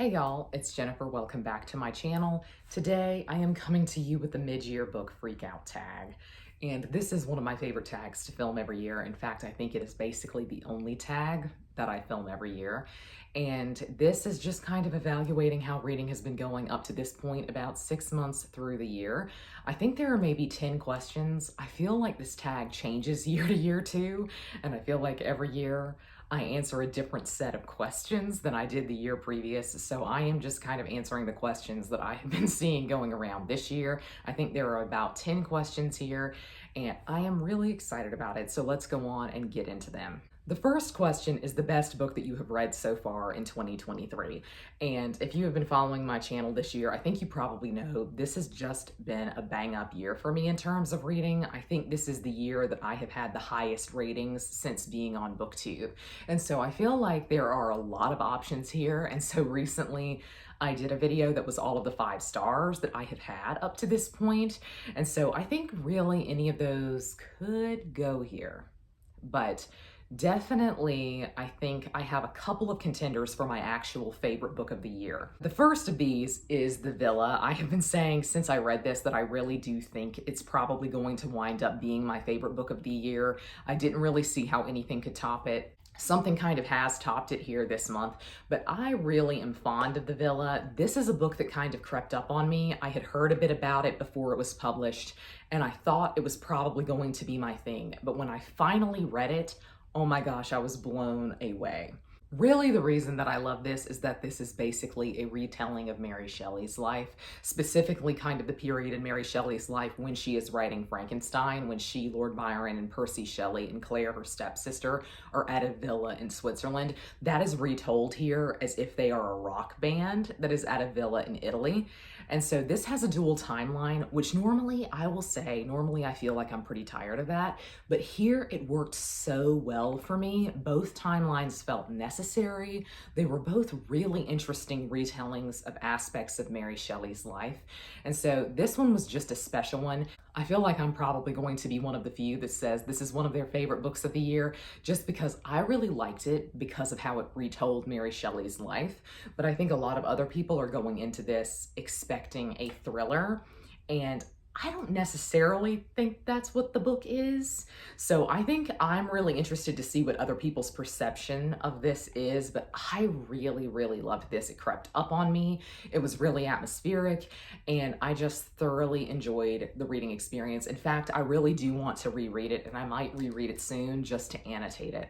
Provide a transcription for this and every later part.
Hey y'all, it's Jennifer. Welcome back to my channel. Today I am coming to you with the mid-year book freakout tag. And this is one of my favorite tags to film every year. In fact, I think it is basically the only tag that I film every year. And this is just kind of evaluating how reading has been going up to this point, about 6 months through the year. I think there are maybe 10 questions. I feel like this tag changes year to year too. And I feel like every year I answer a different set of questions than I did the year previous. So I am just kind of answering the questions that I have been seeing going around this year. I think there are about 10 questions here and I am really excited about it. So let's go on and get into them. The first question is the best book that you have read so far in 2023. And if you have been following my channel this year, I think you probably know this has just been a bang up year for me in terms of reading. I think this is the year that I have had the highest ratings since being on booktube. And so I feel like there are a lot of options here. And so recently I did a video that was all of the 5 stars that I have had up to this point. And so I think really any of those could go here. But definitely, I think I have a couple of contenders for my actual favorite book of the year. The first of these is The Villa. I have been saying since I read this that I really do think it's probably going to wind up being my favorite book of the year. I didn't really see how anything could top it. Something kind of has topped it here this month, but I really am fond of The Villa. This is a book that kind of crept up on me. I had heard a bit about it before it was published, and I thought it was probably going to be my thing. But when I finally read it, oh my gosh, I was blown away. Really, the reason that I love this is that this is basically a retelling of Mary Shelley's life, specifically kind of the period in Mary Shelley's life when she is writing Frankenstein, when she, Lord Byron, and Percy Shelley and Clare, her stepsister, are at a villa in Switzerland. That is retold here as if they are a rock band that is at a villa in Italy. And so this has a dual timeline, which normally I will say, normally I feel like I'm pretty tired of that, but here it worked so well for me. Both timelines felt necessary. They were both really interesting retellings of aspects of Mary Shelley's life. And so this one was just a special one. I feel like I'm probably going to be one of the few that says this is one of their favorite books of the year, just because I really liked it because of how it retold Mary Shelley's life. But I think a lot of other people are going into this expecting a thriller, and I don't necessarily think that's what the book is. So I think I'm really interested to see what other people's perception of this is, but I really, really loved this. It crept up on me. It was really atmospheric, and I just thoroughly enjoyed the reading experience. In fact, I really do want to reread it, and I might reread it soon just to annotate it.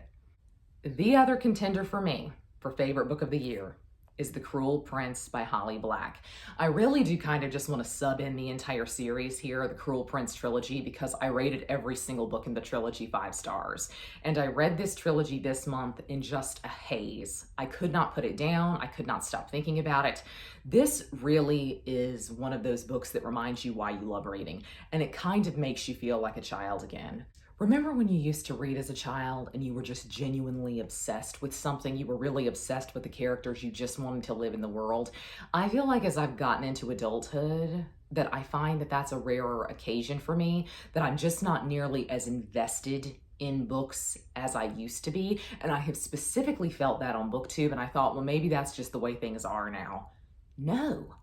The other contender for me for favorite book of the year is The Cruel Prince by Holly Black. I really do kind of just want to sub in the entire series here, the Cruel Prince trilogy, because I rated every single book in the trilogy 5 stars. And I read this trilogy this month in just a haze. I could not put it down. I could not stop thinking about it. This really is one of those books that reminds you why you love reading, and it kind of makes you feel like a child again. Remember when you used to read as a child and you were just genuinely obsessed with something? You were really obsessed with the characters. You just wanted to live in the world. I feel like as I've gotten into adulthood, that I find that that's a rarer occasion for me, that I'm just not nearly as invested in books as I used to be. And I have specifically felt that on booktube, and I thought, well, maybe that's just the way things are now. No.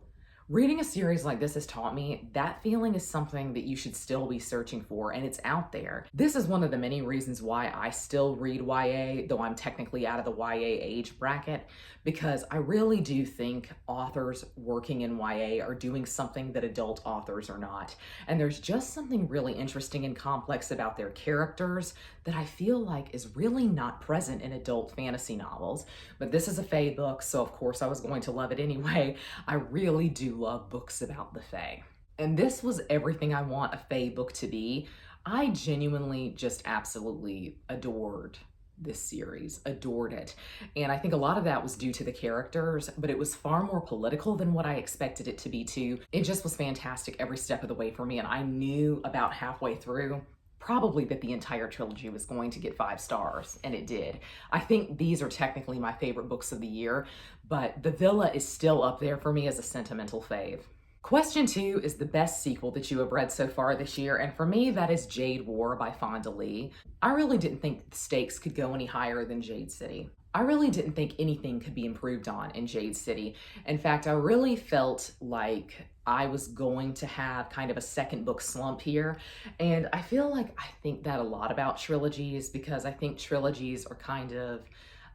Reading a series like this has taught me that feeling is something that you should still be searching for, and it's out there. This is one of the many reasons why I still read YA, though I'm technically out of the YA age bracket, because I really do think authors working in YA are doing something that adult authors are not. And there's just something really interesting and complex about their characters that I feel like is really not present in adult fantasy novels. But this is a Fae book, so of course I was going to love it anyway. I really do love books about the Fae. And this was everything I want a Fae book to be. I genuinely just absolutely adored this series, adored it. And I think a lot of that was due to the characters, but it was far more political than what I expected it to be too. It just was fantastic every step of the way for me, and I knew about halfway through probably that the entire trilogy was going to get 5 stars, and it did. I think these are technically my favorite books of the year, but The Villa is still up there for me as a sentimental fave. Question 2 is the best sequel that you have read so far this year, and for me, that is Jade War by Fonda Lee. I really didn't think the stakes could go any higher than Jade City. I really didn't think anything could be improved on in Jade City. In fact, I really felt like I was going to have kind of a second book slump here. And I feel like I think that a lot about trilogies, because I think trilogies are kind of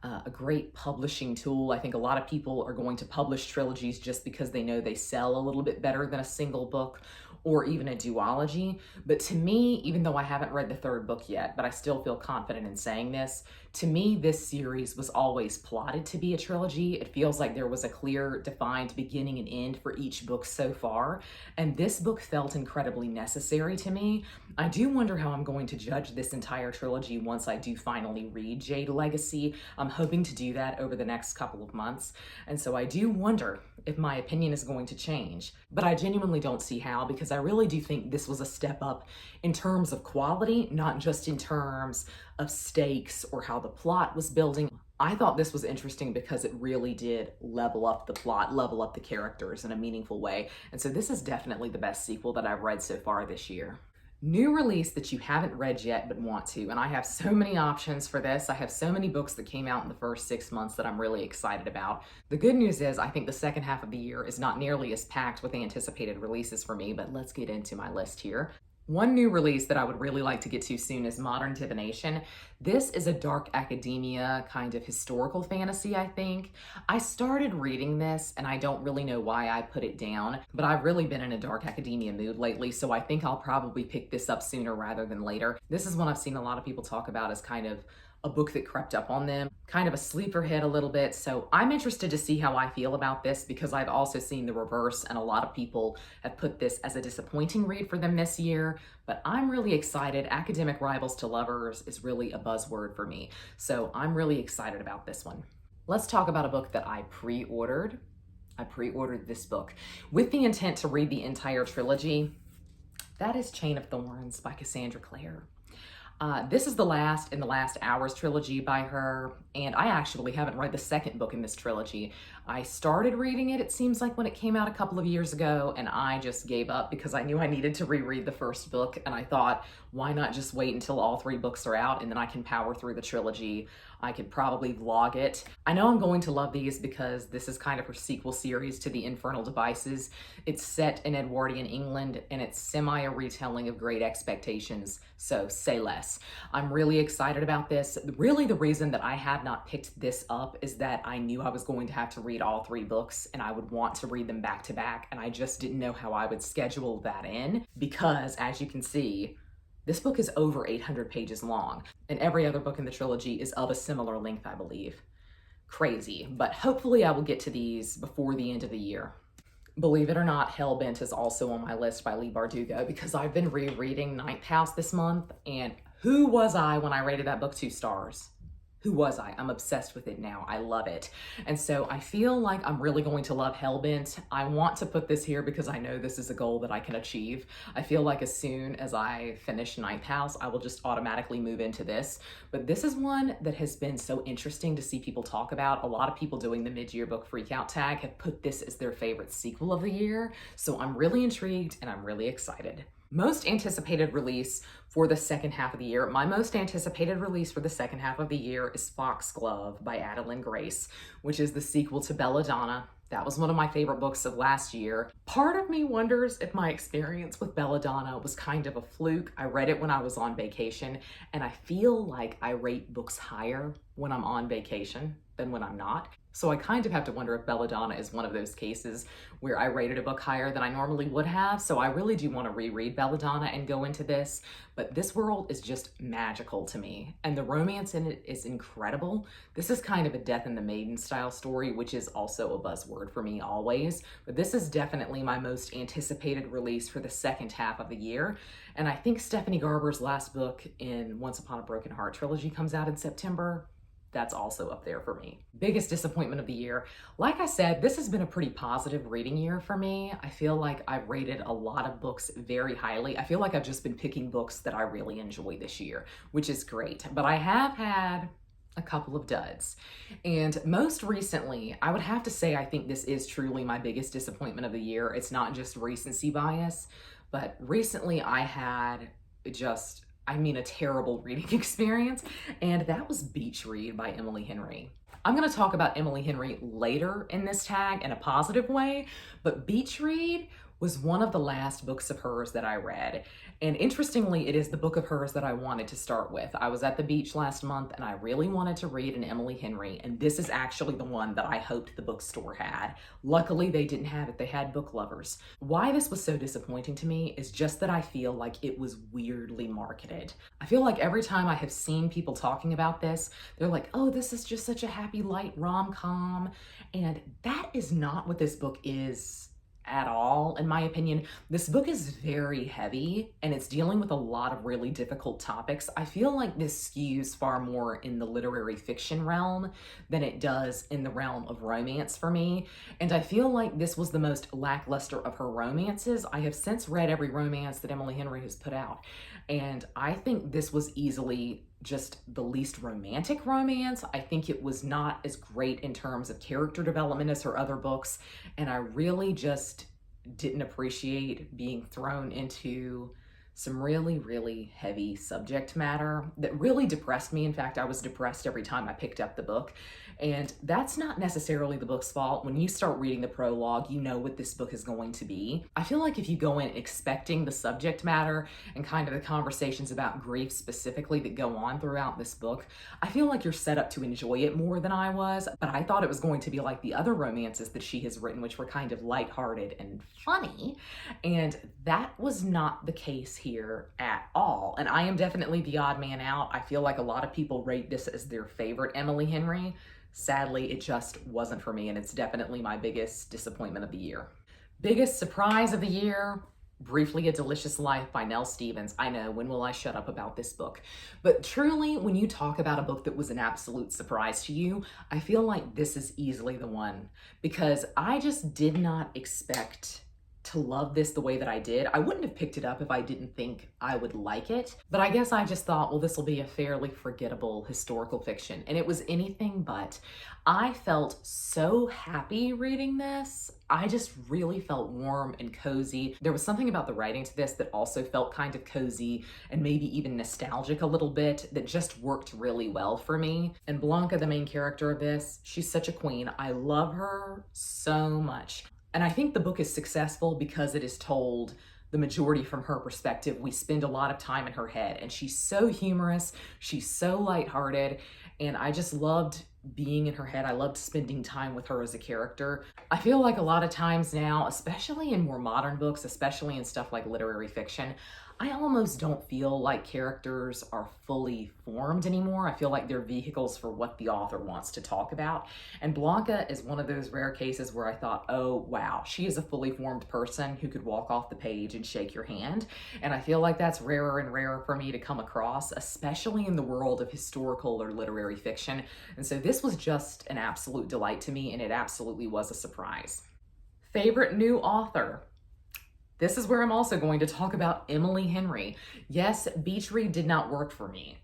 a great publishing tool. I think a lot of people are going to publish trilogies just because they know they sell a little bit better than a single book or even a duology. But to me, even though I haven't read the third book yet, but I still feel confident in saying this, to me, this series was always plotted to be a trilogy. It feels like there was a clear, defined beginning and end for each book so far, and this book felt incredibly necessary to me. I do wonder how I'm going to judge this entire trilogy once I do finally read Jade Legacy. I'm hoping to do that over the next couple of months, and so I do wonder if my opinion is going to change. But I genuinely don't see how, because I really do think this was a step up in terms of quality, not just in terms of stakes or how the plot was building. I thought this was interesting because it really did level up the plot, level up the characters in a meaningful way. And so this is definitely the best sequel that I've read so far this year. New release that you haven't read yet but want to, and I have so many options for this. I have so many books that came out in the first 6 months that I'm really excited about. The good news is I think the second half of the year is not nearly as packed with anticipated releases for me, but let's get into my list here. One new release that I would really like to get to soon is Modern Divination. This is a dark academia kind of historical fantasy, I think. I started reading this and I don't really know why I put it down, but I've really been in a dark academia mood lately, so I think I'll probably pick this up sooner rather than later. This is one I've seen a lot of people talk about as kind of a book that crept up on them, kind of a sleeper hit a little bit. So I'm interested to see how I feel about this, because I've also seen the reverse, and a lot of people have put this as a disappointing read for them this year. But I'm really excited. Academic rivals to lovers is really a buzzword for me. So I'm really excited about this one. Let's talk about a book that I pre-ordered. I pre-ordered this book with the intent to read the entire trilogy. That is Chain of Thorns by Cassandra Clare. This is the last in the Last Hours trilogy by her, and I actually haven't read the second book in this trilogy. I started reading it, it seems like, when it came out a couple of years ago, and I just gave up because I knew I needed to reread the first book, and I thought, why not just wait until all 3 books are out and then I can power through the trilogy. I could probably vlog it. I know I'm going to love these because this is kind of her sequel series to The Infernal Devices. It's set in Edwardian England, and it's semi a retelling of Great Expectations, so say less. I'm really excited about this. Really, the reason that I have not picked this up is that I knew I was going to have to read all 3 books, and I would want to read them back to back, and I just didn't know how I would schedule that in, because as you can see, this book is over 800 pages long, and every other book in the trilogy is of a similar length, I believe. Crazy, but hopefully I will get to these before the end of the year. Believe it or not, Hellbent is also on my list by Leigh Bardugo, because I've been rereading Ninth House this month, and who was I when I rated that book 2 stars? Who was I? I'm obsessed with it now. I love it. And so I feel like I'm really going to love Hellbent. I want to put this here because I know this is a goal that I can achieve. I feel like as soon as I finish Ninth House, I will just automatically move into this. But this is one that has been so interesting to see people talk about. A lot of people doing the mid-year book freakout tag have put this as their favorite sequel of the year. So I'm really intrigued and I'm really excited. Most anticipated release for the second half of the year. My most anticipated release for the second half of the year is Foxglove by Adalyn Grace, which is the sequel to Belladonna. That was one of my favorite books of last year. Part of me wonders if my experience with Belladonna was kind of a fluke. I read it when I was on vacation, and I feel like I rate books higher when I'm on vacation than when I'm not. So I kind of have to wonder if Belladonna is one of those cases where I rated a book higher than I normally would have. So I really do want to reread Belladonna and go into this, but this world is just magical to me. And the romance in it is incredible. This is kind of a Death in the Maiden style story, which is also a buzzword for me always. But this is definitely my most anticipated release for the second half of the year. And I think Stephanie Garber's last book in Once Upon a Broken Heart trilogy comes out in September. That's also up there for me. Biggest disappointment of the year. Like I said, this has been a pretty positive reading year for me. I feel like I've rated a lot of books very highly. I feel like I've just been picking books that I really enjoy this year, which is great. But I have had a couple of duds. And most recently, I would have to say I think this is truly my biggest disappointment of the year. It's not just recency bias, but recently I had a terrible reading experience, and that was Beach Read by Emily Henry. I'm going to talk about Emily Henry later in this tag in a positive way, but Beach Read was one of the last books of hers that I read. And interestingly, it is the book of hers that I wanted to start with. I was at the beach last month and I really wanted to read an Emily Henry, and this is actually the one that I hoped the bookstore had. Luckily, they didn't have it. They had Book Lovers. Why this was so disappointing to me is just that I feel like it was weirdly marketed. I feel like every time I have seen people talking about this, they're like, oh, this is just such a happy, light rom-com. And that is not what this book is at all, in my opinion. This book is very heavy and it's dealing with a lot of really difficult topics. I feel like this skews far more in the literary fiction realm than it does in the realm of romance for me. And I feel like this was the most lackluster of her romances. I have since read every romance that Emily Henry has put out, and I think this was easily just the least romantic romance. I think it was not as great in terms of character development as her other books, and I really just didn't appreciate being thrown into some really, really heavy subject matter that really depressed me. In fact, I was depressed every time I picked up the book. And that's not necessarily the book's fault. When you start reading the prologue, you know what this book is going to be. I feel like if you go in expecting the subject matter and kind of the conversations about grief specifically that go on throughout this book, I feel like you're set up to enjoy it more than I was. But I thought it was going to be like the other romances that she has written, which were kind of lighthearted and funny. And that was not the case here at all. And I am definitely the odd man out. I feel like a lot of people rate this as their favorite Emily Henry. Sadly, it just wasn't for me, and it's definitely my biggest disappointment of the year. Biggest surprise of the year, Briefly a Delicious Life by Nell Stephens. I know, when will I shut up about this book? But truly, when you talk about a book that was an absolute surprise to you, I feel like this is easily the one, because I just did not expect to love this the way that I did. I wouldn't have picked it up if I didn't think I would like it, but I guess I just thought, well, this will be a fairly forgettable historical fiction, and it was anything but. I felt so happy reading this. I just really felt warm and cozy. There was something about the writing to this that also felt kind of cozy and maybe even nostalgic a little bit that just worked really well for me. And Blanca, the main character of this, she's such a queen. I love her so much. And I think the book is successful because it is told the majority from her perspective. We spend a lot of time in her head, and she's so humorous, she's so lighthearted, and I just loved being in her head. I loved spending time with her as a character. I feel like a lot of times now, especially in more modern books, especially in stuff like literary fiction, I almost don't feel like characters are fully formed anymore. I feel like they're vehicles for what the author wants to talk about. And Blanca is one of those rare cases where I thought, oh, wow, she is a fully formed person who could walk off the page and shake your hand. And I feel like that's rarer and rarer for me to come across, especially in the world of historical or literary fiction. And so this was just an absolute delight to me, and it absolutely was a surprise. Favorite new author? This is where I'm also going to talk about Emily Henry. Yes, Beach Read did not work for me,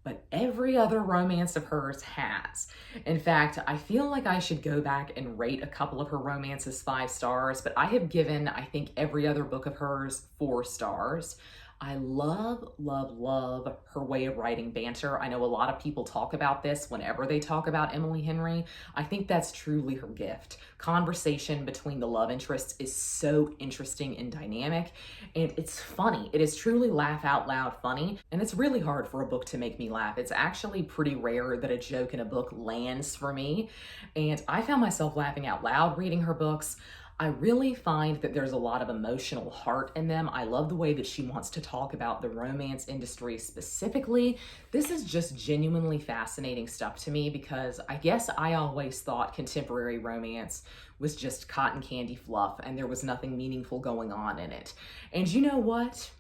but every other romance of hers has. In fact, I feel like I should go back and rate a couple of her romances 5 stars, but I have given, I think, every other book of hers 4 stars. I love, love, love her way of writing banter. I know a lot of people talk about this whenever they talk about Emily Henry. I think that's truly her gift. Conversation between the love interests is so interesting and dynamic, and it's funny. It is truly laugh out loud funny, and it's really hard for a book to make me laugh. It's actually pretty rare that a joke in a book lands for me, and I found myself laughing out loud reading her books. I really find that there's a lot of emotional heart in them. I love the way that she wants to talk about the romance industry specifically. This is just genuinely fascinating stuff to me, because I guess I always thought contemporary romance was just cotton candy fluff and there was nothing meaningful going on in it. And you know what?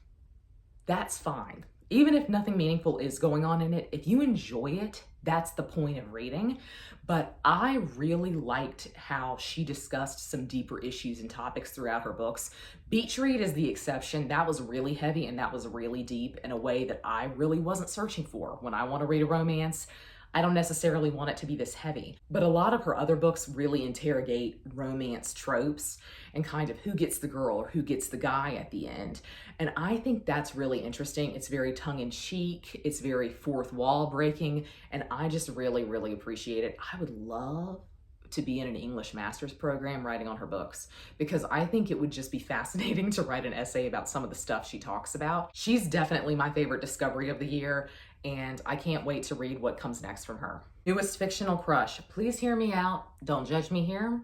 That's fine. Even if nothing meaningful is going on in it, if you enjoy it, that's the point of reading. But I really liked how she discussed some deeper issues and topics throughout her books. Beach Read is the exception. That was really heavy and that was really deep in a way that I really wasn't searching for. When I want to read a romance, I don't necessarily want it to be this heavy. But a lot of her other books really interrogate romance tropes and kind of who gets the girl or who gets the guy at the end. And I think that's really interesting. It's very tongue-in-cheek, it's very fourth wall breaking, and I just really, really appreciate it. I would love to be in an English master's program writing on her books, because I think it would just be fascinating to write an essay about some of the stuff she talks about. She's definitely my favorite discovery of the year, and I can't wait to read what comes next from her. Newest fictional crush. Please hear me out. Don't judge me here.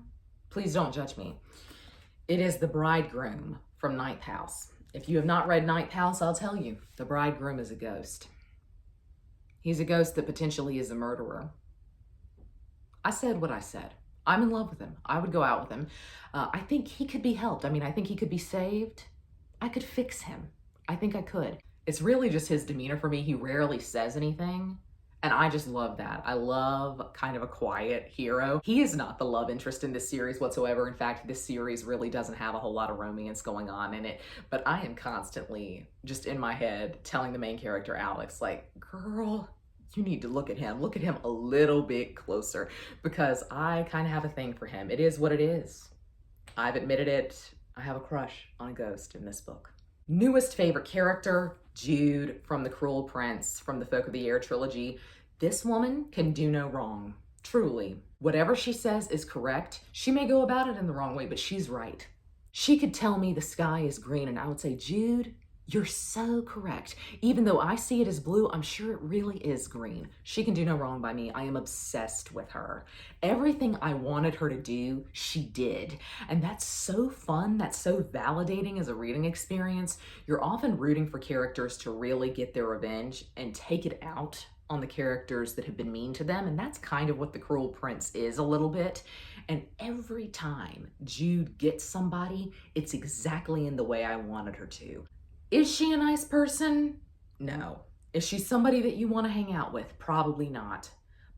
Please don't judge me. It is The Bridegroom from Ninth House. If you have not read Ninth House, I'll tell you, the bridegroom is a ghost. He's a ghost that potentially is a murderer. I said what I said. I'm in love with him. I would go out with him. I think he could be helped. I mean, I think he could be saved. I could fix him. I think I could. It's really just his demeanor for me. He rarely says anything, and I just love that. I love kind of a quiet hero. He is not the love interest in this series whatsoever. In fact, this series really doesn't have a whole lot of romance going on in it, but I am constantly just in my head telling the main character, Alex, like, girl, you need to look at him a little bit closer, because I kind of have a thing for him. It is what it is. I've admitted it. I have a crush on a ghost in this book. Newest favorite character, Jude from The Cruel Prince, from the Folk of the Air trilogy. This woman can do no wrong, truly. Whatever she says is correct. She may go about it in the wrong way, but she's right. She could tell me the sky is green, and I would say, Jude, you're so correct. Even though I see it as blue, I'm sure it really is green. She can do no wrong by me. I am obsessed with her. Everything I wanted her to do, she did. And that's so fun. That's so validating as a reading experience. You're often rooting for characters to really get their revenge and take it out on the characters that have been mean to them. And that's kind of what The Cruel Prince is a little bit. And every time Jude gets somebody, it's exactly in the way I wanted her to. Is she a nice person? No. Is she somebody that you want to hang out with? Probably not.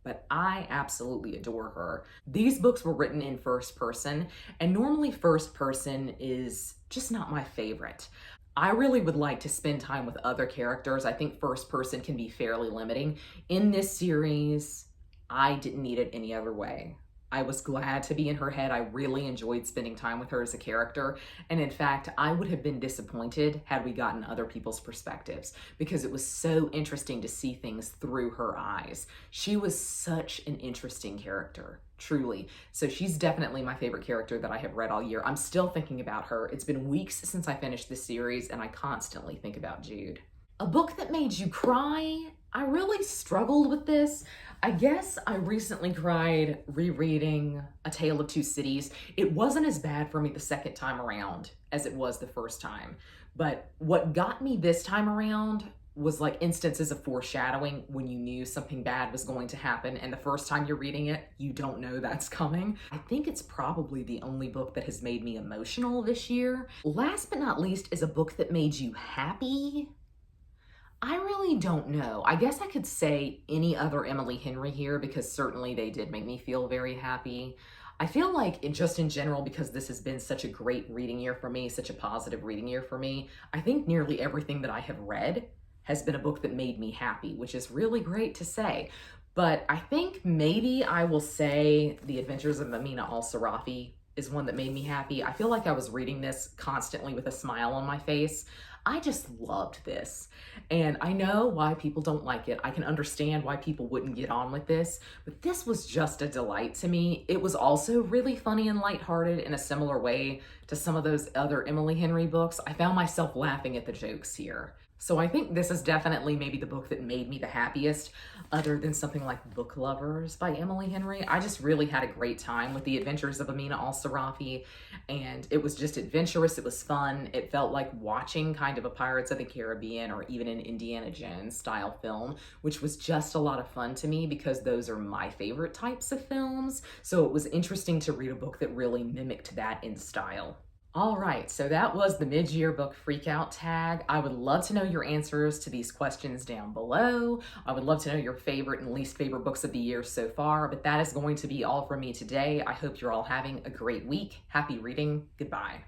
But I absolutely adore her. These books were written in first person, and normally first person is just not my favorite. I really would like to spend time with other characters. I think first person can be fairly limiting. In this series, I didn't need it any other way. I was glad to be in her head. I really enjoyed spending time with her as a character. And in fact, I would have been disappointed had we gotten other people's perspectives, because it was so interesting to see things through her eyes. She was such an interesting character, truly. So she's definitely my favorite character that I have read all year. I'm still thinking about her. It's been weeks since I finished this series, and I constantly think about Jude. A book that made you cry? I really struggled with this. I guess I recently cried rereading A Tale of Two Cities. It wasn't as bad for me the second time around as it was the first time. But what got me this time around was like instances of foreshadowing when you knew something bad was going to happen, and the first time you're reading it, you don't know that's coming. I think it's probably the only book that has made me emotional this year. Last but not least is a book that made you happy. I really don't know. I guess I could say any other Emily Henry here, because certainly they did make me feel very happy. I feel like just in general, because this has been such a great reading year for me, such a positive reading year for me, I think nearly everything that I have read has been a book that made me happy, which is really great to say. But I think maybe I will say The Adventures of Amina al-Sirafi is one that made me happy. I feel like I was reading this constantly with a smile on my face. I just loved this. And I know why people don't like it. I can understand why people wouldn't get on with this, but this was just a delight to me. It was also really funny and lighthearted in a similar way to some of those other Emily Henry books. I found myself laughing at the jokes here. So I think this is definitely maybe the book that made me the happiest, other than something like Book Lovers by Emily Henry. I just really had a great time with The Adventures of Amina al-Sirafi, and it was just adventurous. It was fun. It felt like watching kind of a Pirates of the Caribbean or even an Indiana Jones style film, which was just a lot of fun to me because those are my favorite types of films. So it was interesting to read a book that really mimicked that in style. All right, so that was the mid-year book freakout tag. I would love to know your answers to these questions down below. I would love to know your favorite and least favorite books of the year so far, but that is going to be all from me today. I hope you're all having a great week. Happy reading. Goodbye.